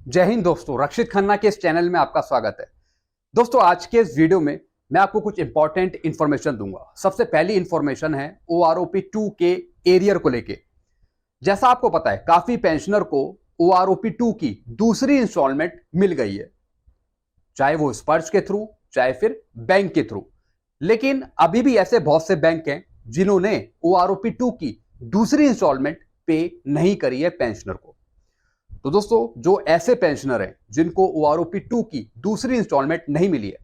जय हिंद दोस्तों, रक्षित खन्ना के इस चैनल में आपका स्वागत है। दोस्तों, आज के इस वीडियो में मैं आपको कुछ इंपॉर्टेंट इंफॉर्मेशन दूंगा। सबसे पहली इंफॉर्मेशन है OROP 2 के एरियर को लेके। जैसा आपको पता है, काफी पेंशनर को OROP 2 की दूसरी इंस्टॉलमेंट मिल गई है, चाहे वो स्पर्श के थ्रू चाहे फिर बैंक के थ्रू। लेकिन अभी भी ऐसे बहुत से बैंक हैं जिन्होंने OROP 2 की दूसरी इंस्टॉलमेंट पे नहीं करी है पेंशनर को। तो दोस्तों, जो ऐसे पेंशनर हैं जिनको OROP 2 की दूसरी इंस्टॉलमेंट नहीं मिली है,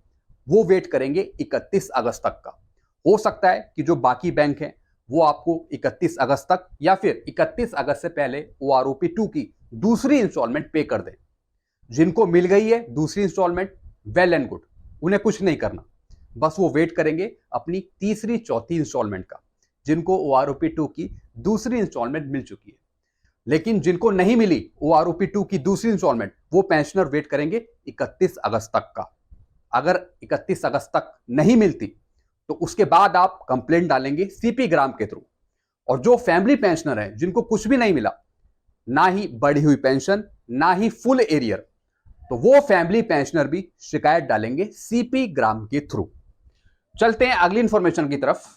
वो वेट करेंगे 31 अगस्त तक का। हो सकता है कि जो बाकी बैंक हैं वो आपको 31 अगस्त तक या फिर 31 अगस्त से पहले OROP 2 की दूसरी इंस्टॉलमेंट पे कर दें। जिनको मिल गई है दूसरी इंस्टॉलमेंट, वेल एंड गुड, उन्हें कुछ नहीं करना, बस वो वेट करेंगे अपनी तीसरी चौथी इंस्टॉलमेंट का, जिनको OROP 2 की दूसरी इंस्टॉलमेंट मिल चुकी है। लेकिन जिनको नहीं मिली OROP 2 की दूसरी इंस्टॉलमेंट, वो पेंशनर वेट करेंगे 31 अगस्त तक का। अगर 31 अगस्त तक नहीं मिलती तो उसके बाद आप कंप्लेंट डालेंगे CP ग्राम के थ्रू। और जो फैमिली पेंशनर हैं जिनको कुछ भी नहीं मिला, ना ही बढ़ी हुई पेंशन ना ही फुल एरियर, तो वो फैमिली पेंशनर भी शिकायत डालेंगे CP ग्राम के थ्रू। चलते हैं अगली इंफॉर्मेशन की तरफ।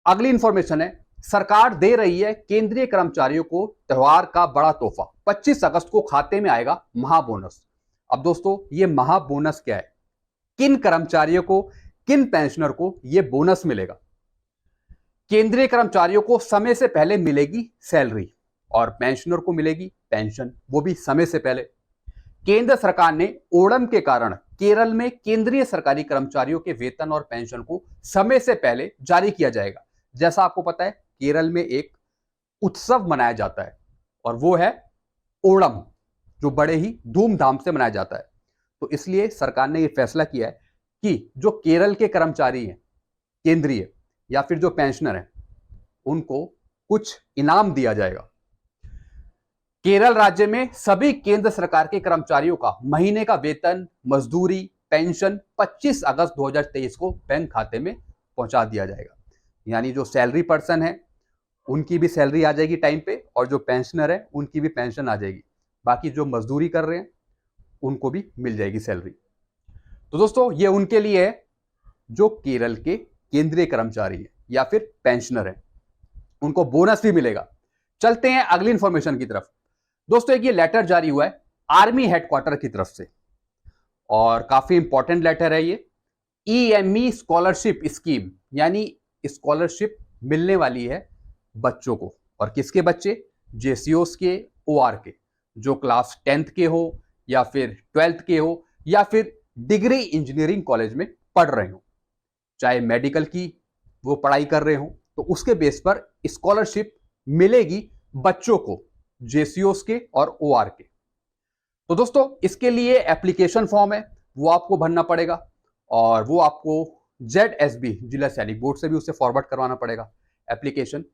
अगली इंफॉर्मेशन है, सरकार दे रही है केंद्रीय कर्मचारियों को त्योहार का बड़ा तोहफा। 25 अगस्त को खाते में आएगा महाबोनस। अब दोस्तों, ये महाबोनस क्या है? किन कर्मचारियों को, किन पेंशनर को यह बोनस मिलेगा? केंद्रीय कर्मचारियों को समय से पहले मिलेगी सैलरी और पेंशनर को मिलेगी पेंशन, वो भी समय से पहले। केंद्र सरकार ने ओणम के कारण केरल में केंद्रीय सरकारी कर्मचारियों के वेतन और पेंशन को समय से पहले जारी किया जाएगा। जैसा आपको पता है, केरल में एक उत्सव मनाया जाता है और वो है ओणम, जो बड़े ही धूमधाम से मनाया जाता है। तो इसलिए सरकार ने यह फैसला किया है कि जो केरल के कर्मचारी हैं केंद्रीय या फिर जो पेंशनर हैं, उनको कुछ इनाम दिया जाएगा। केरल राज्य में सभी केंद्र सरकार के कर्मचारियों का महीने का वेतन, मजदूरी, पेंशन 25 अगस्त 2023 को बैंक खाते में पहुंचा दिया जाएगा। यानी जो सैलरी पर्सन है उनकी भी सैलरी आ जाएगी टाइम पे, और जो पेंशनर है उनकी भी पेंशन आ जाएगी। बाकी जो मजदूरी कर रहे हैं उनको भी मिल जाएगी सैलरी। तो दोस्तों, ये उनके लिए है जो केरल के केंद्रीय कर्मचारी है या फिर पेंशनर है, उनको बोनस भी मिलेगा। चलते हैं अगली इंफॉर्मेशन की तरफ। दोस्तों, एक ये लेटर जारी हुआ है आर्मी हेडक्वार्टर की तरफ से, और काफी इंपॉर्टेंट लेटर है ये। EME स्कॉलरशिप स्कीम, यानी स्कॉलरशिप मिलने वाली है बच्चों को। और किसके बच्चे? JCOs के, OR के, जो क्लास 10th के हो या फिर 12th के हो या फिर डिग्री इंजीनियरिंग कॉलेज में पढ़ रहे हो, चाहे मेडिकल की वो पढ़ाई कर रहे हो, तो उसके बेस पर स्कॉलरशिप मिलेगी बच्चों को, JCOs के और OR के। तो दोस्तों, इसके लिए एप्लीकेशन फॉर्म है, वो आपको भरना पड़ेगा और वो आपको ZSB जिला सैनिक बोर्ड से भी उसे फॉरवर्ड करवाना पड़ेगा। एप्लीकेशन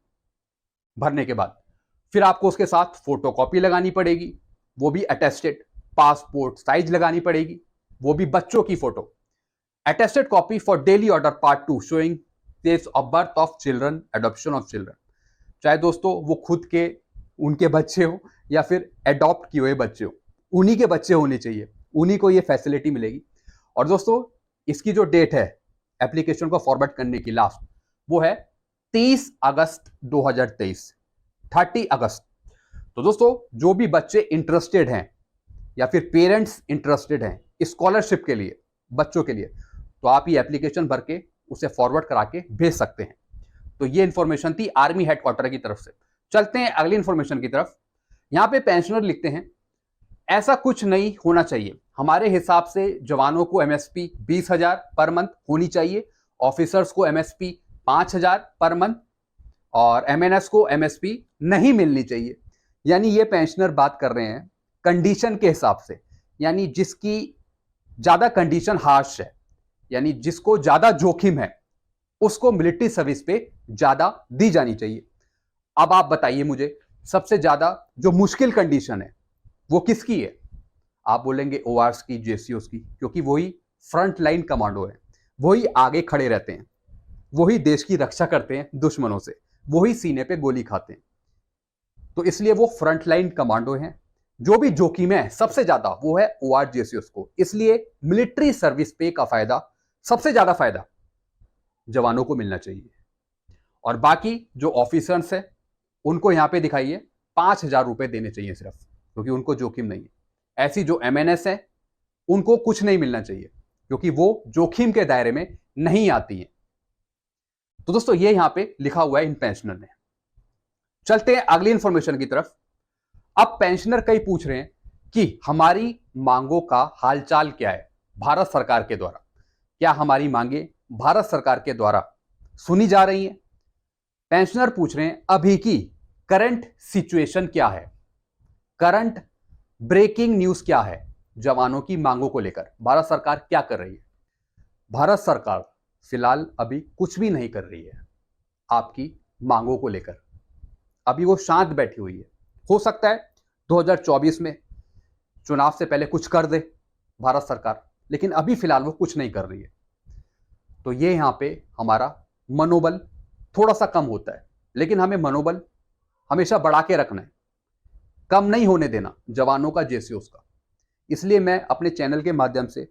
भरने के बाद फिर आपको उसके साथ फोटोकॉपी लगानी पड़ेगी, वो भी अटेस्टेड, पासपोर्ट साइज लगानी पड़ेगी, वो भी बच्चों की photo. Attested copy for daily order part 2 showing place of birth of children, adoption of children. चाहे दोस्तों वो खुद के उनके बच्चे हो या फिर एडॉप्ट किए हुए बच्चे हो, उन्हीं के बच्चे होने चाहिए, उन्हीं को ये फैसिलिटी मिलेगी। और दोस्तों, इसकी जो डेट है एप्लीकेशन को फॉरवर्ड करने की लास्ट, वो है 30 अगस्त 2023, 30 अगस्त। तो दोस्तों, जो भी बच्चे इंटरेस्टेड हैं या फिर पेरेंट्स इंटरेस्टेड हैं स्कॉलरशिप के लिए बच्चों के लिए, तो आप ये एप्लीकेशन भर के उसे फॉरवर्ड करा के भेज सकते हैं। तो ये इंफॉर्मेशन थी आर्मी हेडक्वार्टर की तरफ से। चलते हैं अगली इंफॉर्मेशन की तरफ। यहां पे पेंशनर लिखते हैं, ऐसा कुछ नहीं होना चाहिए। हमारे हिसाब से जवानों को MSP 20,000 पर मंथ होनी चाहिए, ऑफिसर्स को MSP 5,000 पर मंथ, और MNS को MSP नहीं मिलनी चाहिए। यानी ये पेंशनर बात कर रहे हैं कंडीशन के हिसाब से, यानी जिसकी ज्यादा कंडीशन हार्श है, यानी जिसको ज्यादा जोखिम है, उसको मिलिट्री सर्विस पे ज्यादा दी जानी चाहिए। अब आप बताइए मुझे, सबसे ज्यादा जो मुश्किल कंडीशन है वो किसकी है? आप बोलेंगे ORs की, JCOs की, क्योंकि वही फ्रंट लाइन कमांडो है, वही आगे खड़े रहते हैं, वही देश की रक्षा करते हैं दुश्मनों से, वही सीने पे गोली खाते हैं। तो इसलिए वो फ्रंट लाइन कमांडो हैं जो भी जोखिम है सबसे ज्यादा वो है ORGSUS को। इसलिए मिलिट्री सर्विस पे का फायदा, सबसे ज्यादा फायदा जवानों को मिलना चाहिए। और बाकी जो ऑफिसर्स है उनको यहां पे दिखाइए 5,000 रुपए देने चाहिए सिर्फ, क्योंकि उनको जोखिम नहीं है। ऐसी जो MNS है उनको कुछ नहीं मिलना चाहिए, क्योंकि वो जोखिम के दायरे में नहीं आती है। तो दोस्तों ये यहां पे लिखा हुआ है इन पेंशनर ने। चलते हैं अगली इंफॉर्मेशन की तरफ। अब पेंशनर कई पूछ रहे हैं कि हमारी मांगों का हालचाल क्या है भारत सरकार के द्वारा, क्या हमारी मांगे भारत सरकार के द्वारा सुनी जा रही हैं। पेंशनर पूछ रहे हैं अभी की करंट सिचुएशन क्या है, करंट ब्रेकिंग न्यूज क्या है जवानों की मांगों को लेकर, भारत सरकार क्या कर रही है। भारत सरकार फिलहाल अभी कुछ भी नहीं कर रही है आपकी मांगों को लेकर, अभी वो शांत बैठी हुई है। हो सकता है 2024 में चुनाव से पहले कुछ कर दे भारत सरकार, लेकिन अभी फिलहाल वो कुछ नहीं कर रही है। तो ये यहां पे हमारा मनोबल थोड़ा सा कम होता है, लेकिन हमें मनोबल हमेशा बढ़ा के रखना है, कम नहीं होने देना जवानों का, JCOs का। इसलिए मैं अपने चैनल के माध्यम से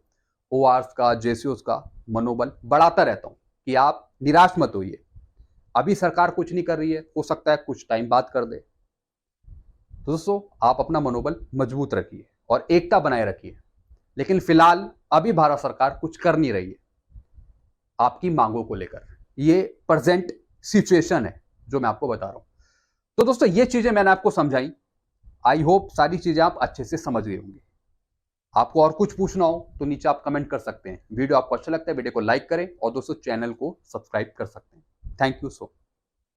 ORs का, JCOs का मनोबल बढ़ाता रहता हूं कि आप निराश मत होइए। अभी सरकार कुछ नहीं कर रही है, हो सकता है कुछ टाइम बाद कर दे। तो दोस्तों आप अपना मनोबल मजबूत रखिए और एकता बनाए रखिए, लेकिन फिलहाल अभी भारत सरकार कुछ कर नहीं रही है आपकी मांगों को लेकर। ये प्रेजेंट सिचुएशन है जो मैं आपको बता रहा हूं। तो दोस्तों ये चीजें मैंने आपको समझाई, आई होप सारी चीजें आप अच्छे से समझ गए होंगे। आपको और कुछ पूछना हो तो नीचे आप कमेंट कर सकते हैं। वीडियो आपको अच्छा लगता है वीडियो को लाइक करें और दोस्तों चैनल को सब्सक्राइब कर सकते हैं। Thank you so much.